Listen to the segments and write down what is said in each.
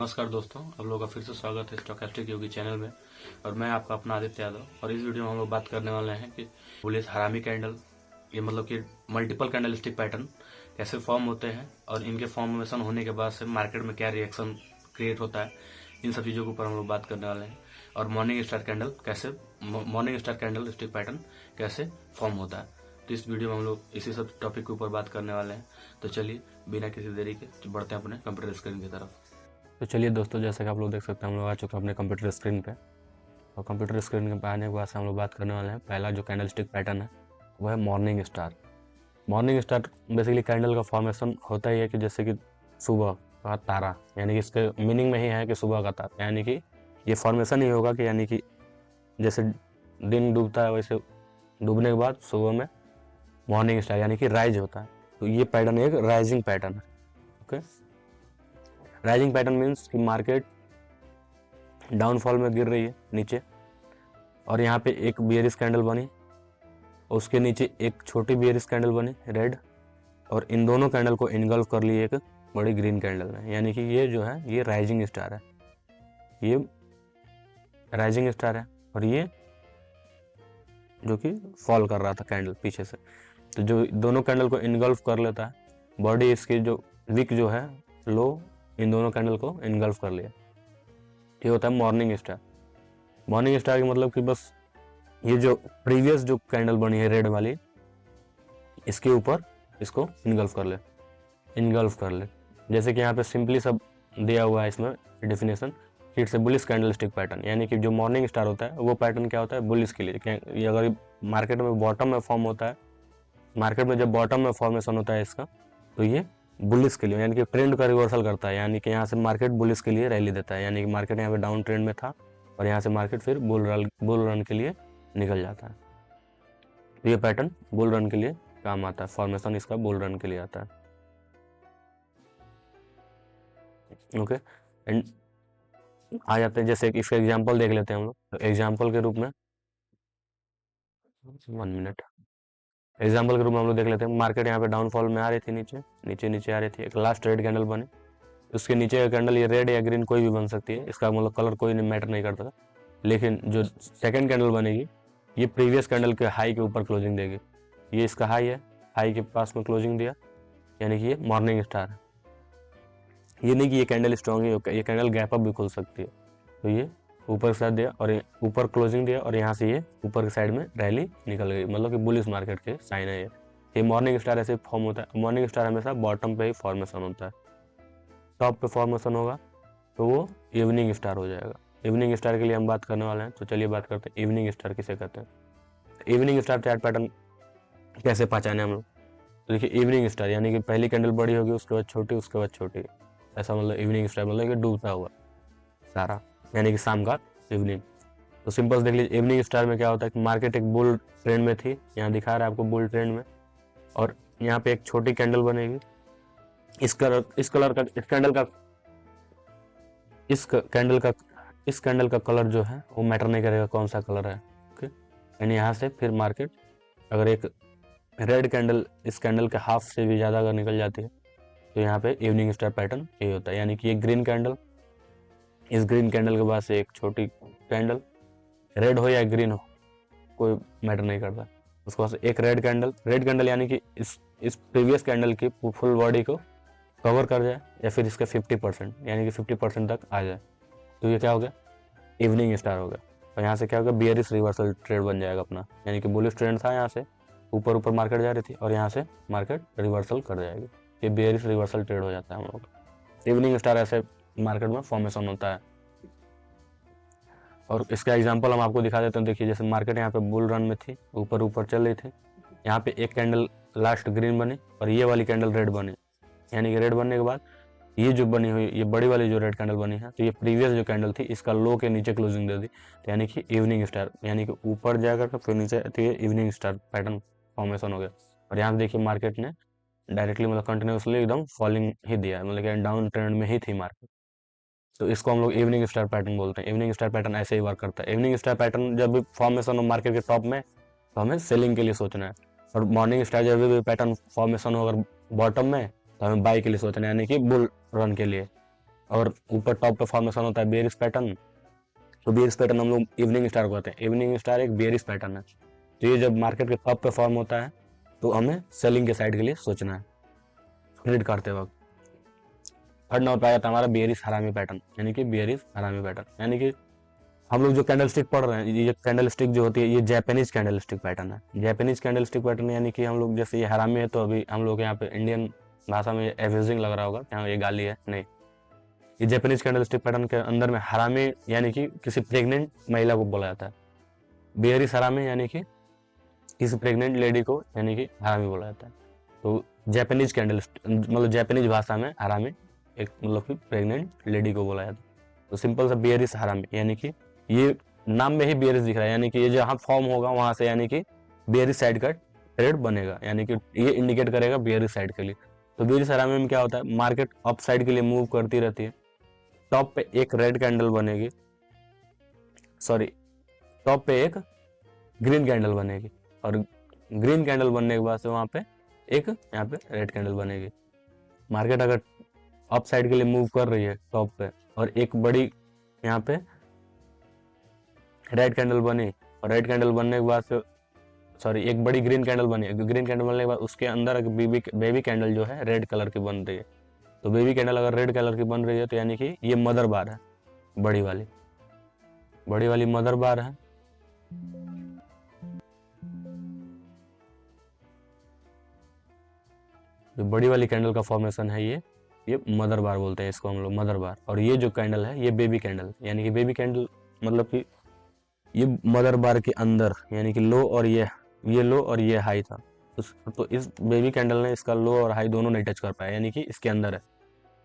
नमस्कार दोस्तों, आप लोगों का फिर से स्वागत है स्टोकेस्टिक योगी चैनल में। और मैं आपका अपना आदित्य यादव। और इस वीडियो में हम लोग बात करने वाले हैं कि बुलिश हरामी कैंडल, ये मतलब कि मल्टीपल कैंडल स्टिक पैटर्न कैसे फॉर्म होते हैं और इनके फॉर्मेशन होने के बाद से मार्केट में क्या रिएक्शन क्रिएट होता है, इन सब चीज़ों के ऊपर हम लोग बात करने वाले हैं। और morning star candle stick pattern कैसे फॉर्म होता है, तो इस वीडियो में हम लोग इसी सब टॉपिक के ऊपर बात करने वाले हैं। तो चलिए बिना किसी देरी के बढ़ते हैं अपने कंप्यूटर स्क्रीन की तरफ। तो चलिए दोस्तों, जैसे कि आप लोग देख सकते हैं हम लोग आ चुके हैं अपने कंप्यूटर स्क्रीन पे। और कंप्यूटर स्क्रीन पे आने के बाद से हम लोग बात करने वाले हैं, पहला जो कैंडल स्टिक पैटर्न है वो है morning star. Morning star basically candle का फॉर्मेशन होता ही है कि जैसे कि सुबह का तारा, यानी कि इसके मीनिंग में ही है कि सुबह का तारा, यानी कि ये फॉर्मेशन ही होगा कि यानी कि जैसे दिन डूबता है वैसे डूबने के बाद सुबह में मॉर्निंग स्टार यानी कि राइज होता है। तो ये पैटर्न एक राइजिंग पैटर्न है। ओके, राइजिंग पैटर्न मीन्स कि मार्केट डाउनफॉल में गिर रही है नीचे, और यहाँ पे एक बियरिश कैंडल बनी, उसके नीचे एक छोटी बियरिश कैंडल बनी रेड, और इन दोनों कैंडल को इनगल्फ कर ली एक बड़ी ग्रीन कैंडल में, यानी कि ये जो है ये राइजिंग स्टार है, ये राइजिंग स्टार है। और ये जो कि फॉल कर रहा था कैंडल पीछे से, तो जो दोनों कैंडल को इनगल्फ कर लेता है, बॉडी इसकी जो विक जो है लो इन दोनों कैंडल को इनगल्फ कर लिया, ये होता है मॉर्निंग स्टार। मॉर्निंग स्टार का मतलब कि बस ये जो प्रीवियस जो कैंडल बनी है रेड वाली, इसके ऊपर इसको इनगल्फ कर ले। जैसे कि यहाँ पे सिंपली सब दिया हुआ है इसमें definition, it's a bullish candle stick pattern, यानी कि जो मॉर्निंग स्टार होता है वो पैटर्न क्या होता है बुलिश के लिए। ये अगर मार्केट में बॉटम में फॉर्म होता है, मार्केट में जब बॉटम में फॉर्मेशन होता है इसका, तो ये बुलिश के लिए यानी कि ट्रेंड का रिवर्सल करता है, यानी कि यहाँ से मार्केट बुलिश के लिए रैली देता है, यानी कि मार्केट यहाँ पे डाउन ट्रेंड में था और यहाँ से मार्केट फिर बुल रन के लिए निकल जाता है। तो ये पैटर्न बुल रन के लिए काम आता है, फॉर्मेशन इसका बुल रन के लिए आता है। ओके, एंड आ जाते हैं, जैसे इसका एग्जांपल देख लेते हैं हम लोग। तो एग्जांपल के रूप में 1 मिनट, एग्जांपल के रूप में हम लोग देख लेते हैं, मार्केट यहाँ पे डाउनफॉल में आ रही थी, नीचे आ रही थी, एक लास्ट रेड कैंडल बनी, उसके नीचे का कैंडल ये रेड या ग्रीन कोई भी बन सकती है, इसका मतलब कलर कोई मैटर नहीं करता, लेकिन जो सेकंड कैंडल बनेगी ये प्रीवियस कैंडल के हाई के ऊपर क्लोजिंग देगी। ये इसका हाई है, हाई के पास में क्लोजिंग दिया, यानी कि ये मॉर्निंग स्टार है। ये नहीं कि ये कैंडल स्ट्रॉन्ग ही होगा, ये कैंडल गैप अप भी खुल सकती है। तो ये ऊपर साइड दिया और ऊपर क्लोजिंग दिया, और यहाँ से ये ऊपर की साइड में रैली निकल गई, मतलब कि बुलिश मार्केट के साइन है ये मॉर्निंग स्टार ऐसे फॉर्म होता है। मॉर्निंग स्टार हमेशा बॉटम पे ही फॉर्मेशन होता है, टॉप पे फॉर्मेशन होगा तो वो इवनिंग स्टार हो जाएगा। इवनिंग स्टार के लिए हम बात करने वाले हैं, तो चलिए बात करते हैं इवनिंग स्टार किसे कहते हैं। इवनिंग स्टार चार्ट पैटर्न कैसे पहचाने हम लोग, तो देखिए इवनिंग स्टार यानी कि पहली कैंडल बड़ी होगी, उसके बाद छोटी, उसके बाद छोटी, ऐसा मतलब इवनिंग स्टार मतलब कि डूबता हुआ सारा, यानी कि शाम का इवनिंग। तो सिंपल देख लीजिए, इवनिंग स्टार में क्या होता है कि मार्केट एक बुल ट्रेंड में थी, यहाँ दिखा रहा है आपको बुल ट्रेंड में, और यहाँ पे एक छोटी कैंडल बनेगी, इस कैंडल का कलर जो है वो मैटर नहीं करेगा कौन सा कलर है। ओके, यानी यहाँ से फिर मार्केट अगर एक रेड कैंडल इस कैंडल के हाफ से भी ज़्यादा अगर निकल जाती है, तो यहाँ पे इवनिंग स्टार पैटर्न ये होता है, यानी कि ये ग्रीन कैंडल, इस ग्रीन कैंडल के बाद से एक छोटी कैंडल, रेड हो या ग्रीन हो कोई मैटर नहीं करता, उसके बाद एक रेड कैंडल यानी कि इस प्रीवियस कैंडल की फुल बॉडी को कवर कर जाए, या फिर इसका 50% यानी कि 50% तक आ जाए, तो ये क्या हो गया इवनिंग स्टार हो गया। और यहाँ से क्या होगा बियरिश रिवर्सल ट्रेड बन जाएगा अपना, यानी कि बुलिश ट्रेंड था, यहाँ से ऊपर मार्केट जा रही थी और यहाँ से मार्केट रिवर्सल कर जाएगी, ये बियरिश रिवर्सल ट्रेड हो जाता है हम लोग। इवनिंग स्टार ऐसे मार्केट में फॉर्मेशन होता है। और इसका एग्जांपल हम आपको दिखा देते हैं, देखिए जैसे मार्केट यहाँ पे बुल रन में थी, ऊपर चल रही थी, यहाँ पे एक कैंडल लास्ट ग्रीन बनी और ये वाली कैंडल रेड बनी, यानी कि रेड बनने के बाद ये जो बनी हुई ये बड़ी वाली जो रेड कैंडल बनी है, तो ये प्रीवियस जो कैंडल थी इसका लो के नीचे क्लोजिंग दे दी, तो यानी कि इवनिंग स्टार, यानी कि ऊपर जाकर फिर नीचे, तो ये इवनिंग स्टार पैटर्न फॉर्मेशन हो गया। और यहाँ पे देखिए मार्केट ने डायरेक्टली मतलब कंटिन्यूसली एकदम फॉलिंग ही दिया, मतलब कि डाउन ट्रेंड में ही थी मार्केट, तो इसको हम लोग इवनिंग स्टार पैटर्न बोलते हैं। इवनिंग स्टार पैटर्न ऐसे ही वर्क करता है। इवनिंग स्टार पैटर्न जब भी फॉर्मेशन हो मार्केट के टॉप में, तो हमें सेलिंग के लिए सोचना है, और मॉर्निंग स्टार जब भी पैटर्न फॉर्मेशन हो अगर बॉटम में, तो हमें बाई के लिए सोचना है, यानी कि बुल रन के लिए। और ऊपर टॉप पे फॉर्मेशन होता है बेयरिश पैटर्न। तो बेयरिश पैटर्न हम लोग इवनिंग स्टार को कहते हैं। इवनिंग स्टार एक बेयरिश पैटर्न है। तो ये जब मार्केट के टॉप पे फॉर्म होता है तो हमें सेलिंग के साइड के लिए सोचना है ट्रेड करते वक्त। थर्ड नंबर पे आ जाता है हमारा बेयरिश हरामी पैटर्न, यानी कि बेयरिश हरामी पैटर्न। यानी कि हम लोग जो कैंडल स्टिक पढ़ रहे हैं, ये कैंडल स्टिक जो होती है ये जापानीज कैंडल स्टिक पैटर्न है। जापानीज कैंडल स्टिक पैटर्न यानी कि हम लोग जैसे ये हरामी है, तो अभी हम लोग यहाँ पे इंडियन भाषा में एब्यूजिंग लग रहा होगा, यहाँ ये गाली है, नहीं। ये जापानीज कैंडल स्टिक पैटर्न के अंदर में हरामी यानी कि किसी प्रेग्नेंट महिला को बोला जाता है। बेयरिश हरामी यानी कि किसी प्रेग्नेंट लेडी को यानी कि हरामी बोला जाता है। तो जापानीज कैंडल मतलब जापानीज भाषा में हरामी एक मतलब कि प्रेग्नेंट लेडी को बोला जाता है। तो सिंपल सा बेयरिश हरामी, यानी कि ये नाम में ही बेयरिश दिख रहा है, यानी कि ये जहाँ फॉर्म होगा वहां से यानी कि बेयरिश साइड का ट्रेड बनेगा, यानी कि ये इंडिकेट करेगा बेयरिश साइड के लिए। तो बेयरिश हरामी में क्या होता है, मार्केट अप साइड के लिए मूव करती रहती है, टॉप पे एक रेड कैंडल बनेगी, सॉरी टॉप पे एक ग्रीन कैंडल बनेगी, और ग्रीन कैंडल बनने के बाद से वहां पे एक यहाँ पे रेड कैंडल बनेगी। मार्केट अगर अप साइड के लिए मूव कर रही है टॉप पे और एक बड़ी यहाँ पे रेड कैंडल बनी, और रेड कैंडल बनने के बाद से सॉरी एक बड़ी ग्रीन कैंडल बनी, ग्रीन कैंडल बनने के बाद उसके अंदर एक बेबी कैंडल जो है रेड कलर की बन रही है। तो बेबी कैंडल अगर रेड कलर की बन रही है तो यानी कि ये मदर बार है, बड़ी वाली मदर बार है। जो बड़ी वाली कैंडल का फॉर्मेशन है ये मदर बार बोलते हैं इसको हम लोग, मदर बार। और ये जो कैंडल है ये बेबी कैंडल, यानी कि बेबी कैंडल मतलब कि ये मदर बार के अंदर, यानी कि लो और ये लो और ये हाई था, तो इस बेबी कैंडल ने इसका लो और हाई दोनों नहीं टच कर पाया, यानी कि इसके अंदर है।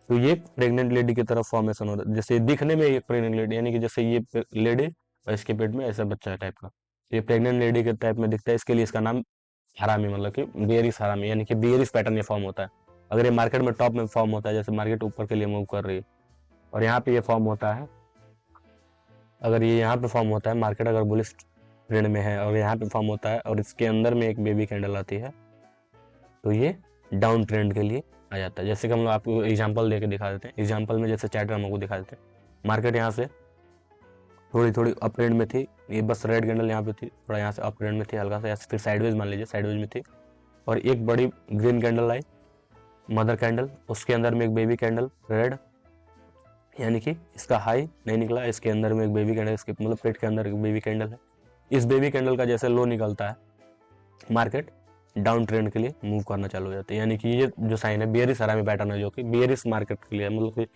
तो ये प्रेग्नेंट लेडी की तरफ फॉर्मेशन हो रहा है, जैसे दिखने में ये प्रेग्नेंट लेडी, यानी कि जैसे ये लेडी और इसके पेट में ऐसा बच्चा टाइप का, ये प्रेग्नेंट लेडी के टाइप में दिखता है, इसके लिए इसका नाम हरामी मतलब कि बेयरिश हरामी, यानी कि बेयरिश पैटर्न ये फॉर्म होता है। अगर ये मार्केट में टॉप में फॉर्म होता है, जैसे मार्केट ऊपर के लिए मूव कर रही है और यहाँ पे ये फॉर्म होता है, अगर ये यहाँ पे फॉर्म होता है, मार्केट अगर बुलिश ट्रेंड में है और यहाँ पे फॉर्म होता है और इसके अंदर में एक बेबी कैंडल आती है, तो ये डाउन ट्रेंड के लिए आ जाता है। जैसे कि हम लोग आपको एग्जांपल देके दिखा देते हैं, एग्जांपल में जैसे चार्ट हम आपको दिखा देते हैं, मार्केट यहाँ से थोड़ी अप ट्रेंड में थी, ये बस रेड कैंडल यहाँ पे थी, थोड़ा यहाँ से अप ट्रेंड में थी हल्का सा, फिर साइडवेज मान लीजिए साइडवेज में थी, और एक बड़ी ग्रीन कैंडल आई मदर कैंडल, उसके अंदर में एक बेबी कैंडल रेड, यानी कि इसका हाई नहीं निकला, इसके अंदर में एक बेबी कैंडल, इसके मतलब पेट के अंदर एक बेबी कैंडल है। इस बेबी कैंडल का जैसे लो निकलता है, मार्केट डाउन ट्रेंड के लिए मूव करना चालू हो जाता है, यानी कि ये जो साइन है बेयरिश हरामी पैटर्न है, जो कि बेयरिश मार्केट के लिए मतलब कि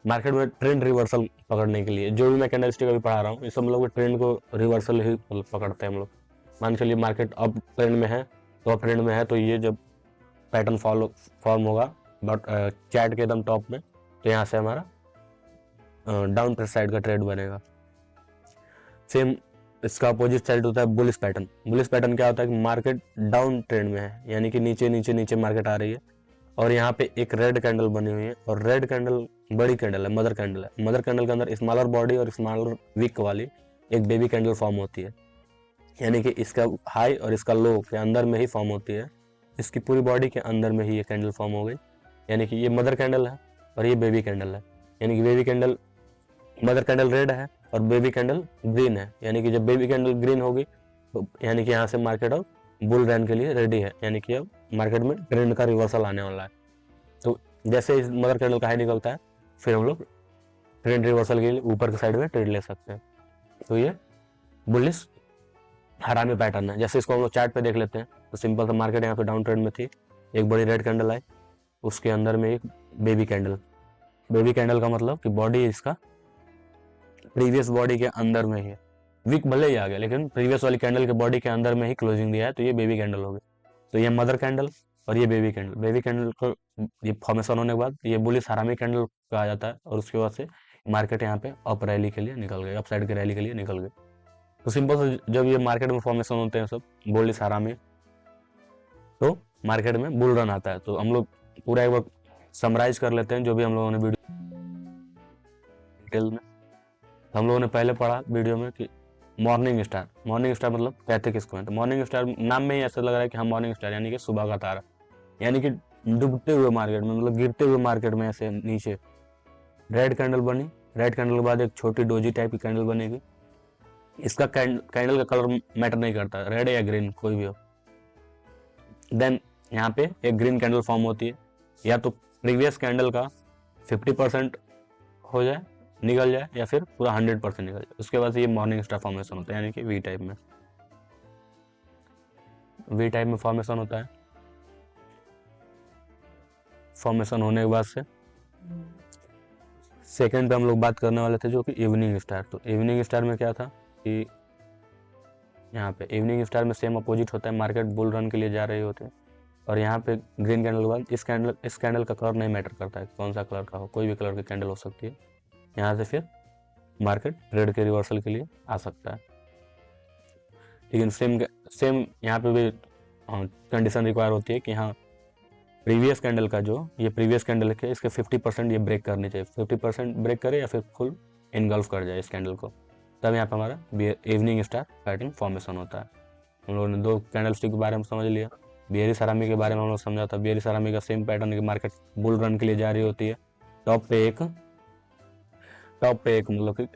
मार्केट में ट्रेंड रिवर्सल पकड़ने के लिए, जो भी मैं कैंडल स्टिक अभी पढ़ा रहा हूँ, इस सब लोग ट्रेंड को रिवर्सल ही पकड़ते हैं हम लोग। मान चलिए मार्केट अप ट्रेंड में है, तो अप ट्रेंड में है, तो ये जब पैटर्न फॉर्म होगा बट चार्ट के एकदम टॉप में, तो यहाँ से हमारा डाउन साइड का ट्रेड बनेगा। सेम इसका अपोजिट साइड होता है बुलिश पैटर्न। बुलिश पैटर्न क्या होता है कि मार्केट डाउन ट्रेंड में है, यानी कि नीचे नीचे नीचे मार्केट आ रही है, और यहाँ पे एक रेड कैंडल बनी हुई है, और रेड कैंडल बड़ी कैंडल है, मदर कैंडल है। मदर कैंडल के अंदर स्मॉलर बॉडी और स्मॉलर विक वाली एक बेबी कैंडल फॉर्म होती है, यानी कि इसका हाई और इसका लो के अंदर में ही फॉर्म होती है, इसकी पूरी बॉडी के अंदर में ही ये कैंडल फॉर्म हो गई, यानी कि ये मदर कैंडल है और ये बेबी कैंडल है, यानी कि baby candle mother candle red है और बेबी कैंडल ग्रीन है, यानी कि जब बेबी कैंडल ग्रीन होगी तो यानी कि यहाँ से मार्केट अब बुल रन के लिए रेडी है, यानी कि अब मार्केट में ट्रेंड का रिवर्सल आने वाला है। तो जैसे इस मदर कैंडल का हाई निकलता है, फिर हम लोग ट्रेंड रिवर्सल के लिए ऊपर के साइड में ट्रेड ले सकते हैं। तो ये बुलिश हरामी पैटर्न है। जैसे इसको हम लोग चार्ट पे देख लेते हैं, तो सिंपल सा मार्केट यहाँ पे डाउन ट्रेंड में थी, एक बड़ी रेड कैंडल आई, उसके अंदर में एक बेबी कैंडल। बेबी कैंडल का मतलब कि बॉडी इसका प्रीवियस बॉडी के अंदर में ही है, विक भले ही आ गया लेकिन प्रीवियस वाली कैंडल के बॉडी के अंदर में ही क्लोजिंग दिया है, तो ये बेबी कैंडल हो गई। तो ये मदर कैंडल और ये बेबी कैंडल, बेबी कैंडल को ये फॉर्मेशन होने के बाद ये बुलिश हरामी कैंडल कहा जाता है, और उसके बाद से मार्केट यहाँ पे अप रैली के लिए निकल गई, अप साइड की रैली के लिए निकल गई। तो सिंपल से जब ये मार्केट में फॉर्मेशन होते हैं सब बुलिश हरामी, तो मार्केट में बुल रन आता है। तो हम लोग पूरा एक बार समराइज कर लेते हैं जो भी हम लोगों ने वीडियो डिटेल में। हम लोगों ने पहले पढ़ा वीडियो में कि मॉर्निंग स्टार मतलब कहते किसको हैं, तो मॉर्निंग स्टार नाम में ही ऐसा लग रहा है कि हम मॉर्निंग स्टार यानी कि सुबह का तारा, यानी कि डूबते हुए मार्केट में मतलब गिरते हुए मार्केट में ऐसे नीचे रेड कैंडल बनी, रेड कैंडल के बाद एक छोटी डोजी टाइप की कैंडल बनेगी। इसका कैंडल का कलर मैटर नहीं करता, रेड या ग्रीन कोई भी हो। देन यहाँ पे एक ग्रीन कैंडल फॉर्म होती है, या तो प्रीवियस कैंडल का 50% हो जाए, निकल जाए, या फिर पूरा 100% निकल जाए। उसके बाद ये मॉर्निंग स्टार फॉर्मेशन होता है, यानी कि वी टाइप में फॉर्मेशन होता है। फॉर्मेशन होने के बाद से सेकेंड पे हम लोग बात करने वाले थे जो कि इवनिंग स्टार। तो इवनिंग स्टार में क्या था कि यहाँ पे इवनिंग स्टार में सेम अपोजिट होता है, मार्केट बुल रन के लिए जा रही होती है। और यहाँ पे ग्रीन कैंडल के बाद इस कैंडल का कलर नहीं मैटर करता है, कौन सा कलर का हो, कोई भी कलर की कैंडल हो सकती है। यहाँ से फिर मार्केट ट्रेड के रिवर्सल के लिए आ सकता है। लेकिन सेम यहाँ पे भी कंडीशन रिक्वायर होती है कि हाँ प्रीवियस कैंडल का जो ये प्रीवियस कैंडल है इसके 50% ये ब्रेक करनी चाहिए, 50% ब्रेक करे या फिर फुल इनगल्फ कर जाए इस कैंडल को, तब यहाँ पे हमारा इवनिंग स्टार पैटर्न फॉर्मेशन होता है। हम लोगों ने दो कैंडल स्टिक के बारे में समझ लिया, बियरी सरामी के बारे में हम लोग समझा था। बियरी सरामी का सेम पैटर्न की मार्केट बुल रन के लिए जा रही होती है। टॉप पे एक मतलब कि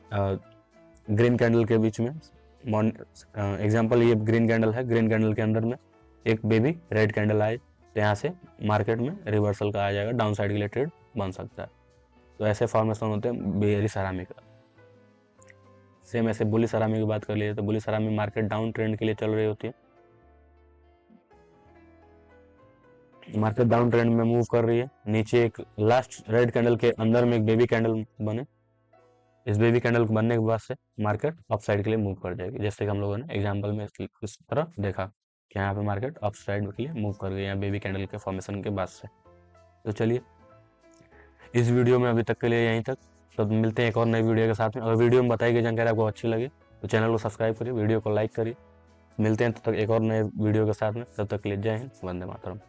ग्रीन कैंडल के बीच में एग्जांपल ये ग्रीन कैंडल है, ग्रीन कैंडल के अंदर में एक बेबी रेड कैंडल आए तो यहाँ से मार्केट में रिवर्सल का आ जाएगा, डाउन साइड के लिए ट्रेड बन सकता है। तो ऐसे फॉर्मेशन होते हैं बियरी सरामी का। सेम ऐसे बुली सरामी की बात कर लिए तो बुली सरामी मार्केट डाउन ट्रेंड के लिए चल रही होती है, मार्केट डाउन ट्रेंड में मूव कर रही है। नीचे एक लास्ट रेड कैंडल के अंदर में एक बेबी कैंडल बने, इस बेबी कैंडल बनने के बाद से मार्केट अप साइड के लिए मूव कर जाएगी, जैसे कि हम लोगों ने एग्जांपल में इस तरह देखा कि यहाँ पे मार्केट अप साइड के लिए मूव कर गई है बेबी कैंडल के फॉर्मेशन के बाद से। तो चलिए इस वीडियो में अभी तक के लिए यहीं तक, तो मिलते हैं एक और नई वीडियो के साथ में। अगर वीडियो में बताई गई जानकारी आपको अच्छी लगी तो चैनल को सब्सक्राइब करिए, वीडियो को लाइक करिए। मिलते हैं तब तक एक और नए वीडियो के साथ में, तब तक के लिए जय हिंद, वंदे मातरम।